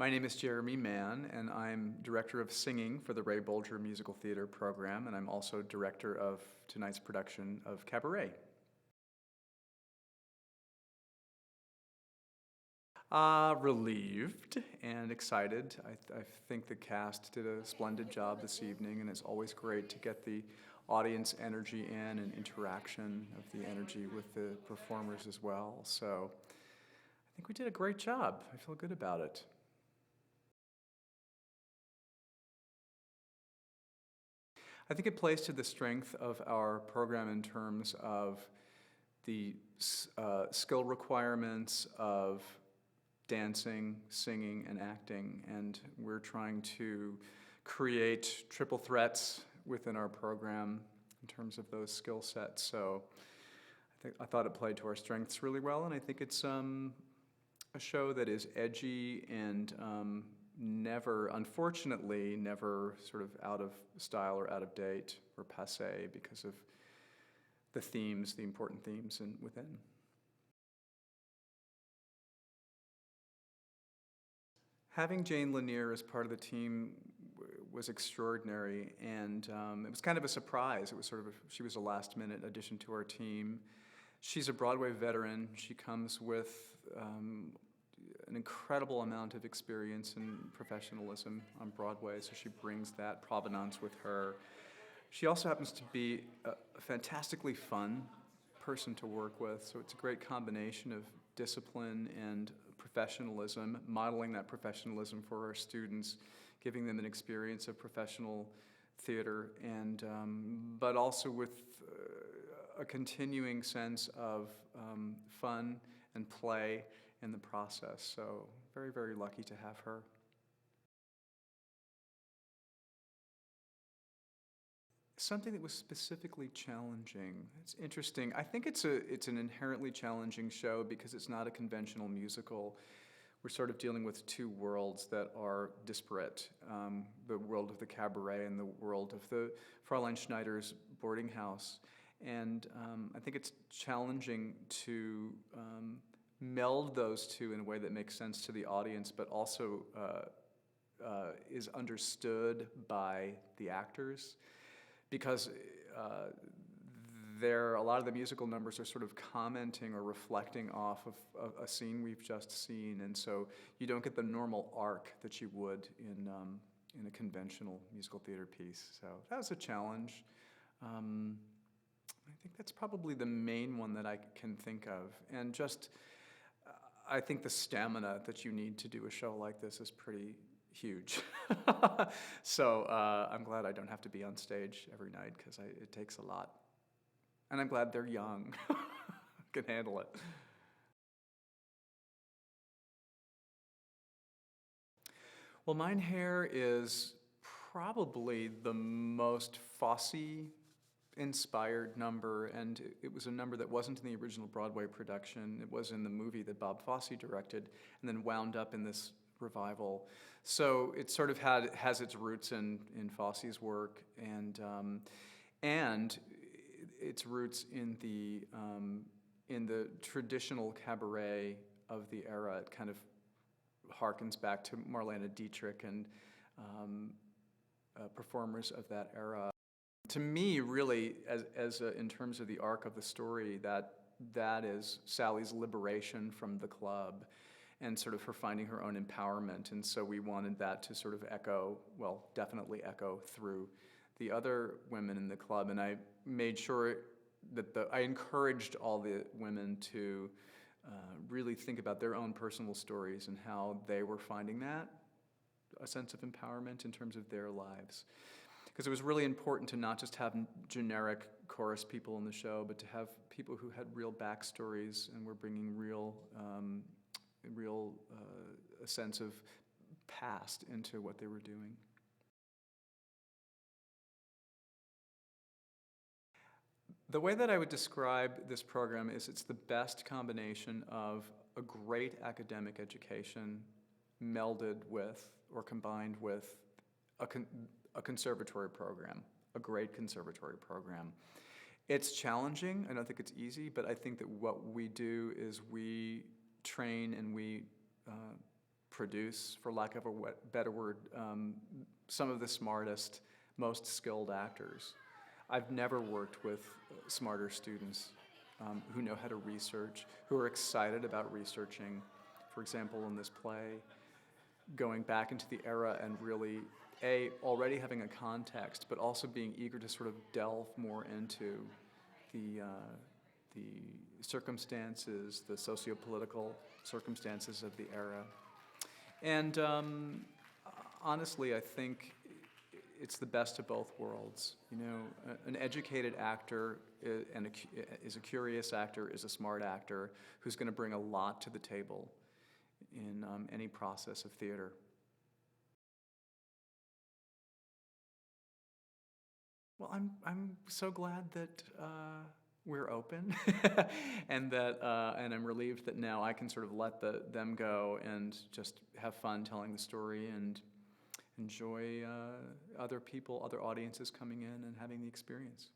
My name is Jeremy Mann, and I'm Director of Singing for the Ray Bolger Musical Theater Program, and I'm also Director of tonight's production of Cabaret. Relieved and excited. I think the cast did a splendid job this evening, and it's always great to get the audience energy in and interaction of the energy with the performers as well. So I think we did a great job. I feel good about it. I think it plays to the strength of our program in terms of the skill requirements of dancing, singing, and acting, and we're trying to create triple threats within our program in terms of those skill sets. So I thought it played to our strengths really well, and I think it's a show that is edgy and unfortunately, never sort of out of style or out of date or passé because of the themes, the important themes within. Having Jane Lanier as part of the team was extraordinary, and it was kind of a surprise. It was she was a last-minute addition to our team. She's a Broadway veteran. She comes with an incredible amount of experience and professionalism on Broadway, so she brings that provenance with her. She also happens to be a fantastically fun person to work with, so it's a great combination of discipline and professionalism, modeling that professionalism for our students, giving them an experience of professional theater, and but also with a continuing sense of fun and play in the process. So very, very lucky to have her. Something that was specifically challenging. It's interesting. I think it's an inherently challenging show because it's not a conventional musical. We're sort of dealing with two worlds that are disparate. The world of the cabaret and the world of the Fraulein Schneider's boarding house. And I think it's challenging to meld those two in a way that makes sense to the audience, but also is understood by the actors, because a lot of the musical numbers are sort of commenting or reflecting off of a scene we've just seen, and so you don't get the normal arc that you would in a conventional musical theater piece. So that was a challenge. I think that's probably the main one that I can think of, and just I think the stamina that you need to do a show like this is pretty huge. So I'm glad I don't have to be on stage every night because it takes a lot. And I'm glad they're young, can handle it. Well, Mein Herr is probably the most Fosse-inspired number, and it was a number that wasn't in the original Broadway production. It was in the movie that Bob Fosse directed, and then wound up in this revival. So it sort of has its roots in Fosse's work, and its roots in the traditional cabaret of the era. It kind of harkens back to Marlene Dietrich and performers of that era. To me, really, in terms of the arc of the story, that is Sally's liberation from the club and sort of her finding her own empowerment. And so we wanted that to sort of definitely echo through the other women in the club. And I made sure that I encouraged all the women to really think about their own personal stories and how they were finding a sense of empowerment in terms of their lives. Because it was really important to not just have generic chorus people in the show, but to have people who had real backstories and were bringing a sense of past into what they were doing. The way that I would describe this program is it's the best combination of a great academic education melded with or combined with a conservatory program, a great conservatory program. It's challenging. I don't think it's easy, but I think that what we do is we train and we produce, for lack of a better word, some of the smartest, most skilled actors. I've never worked with smarter students who know how to research, who are excited about researching. For example, in this play, going back into the era and really, already having a context, but also being eager to sort of delve more into the circumstances, the socio-political circumstances of the era. And honestly, I think it's the best of both worlds. You know, an educated actor is a curious actor, is a smart actor who's going to bring a lot to the table in any process of theater. Well, I'm so glad that we're open, and I'm relieved that now I can sort of let them go and just have fun telling the story and enjoy other people, other audiences coming in and having the experience.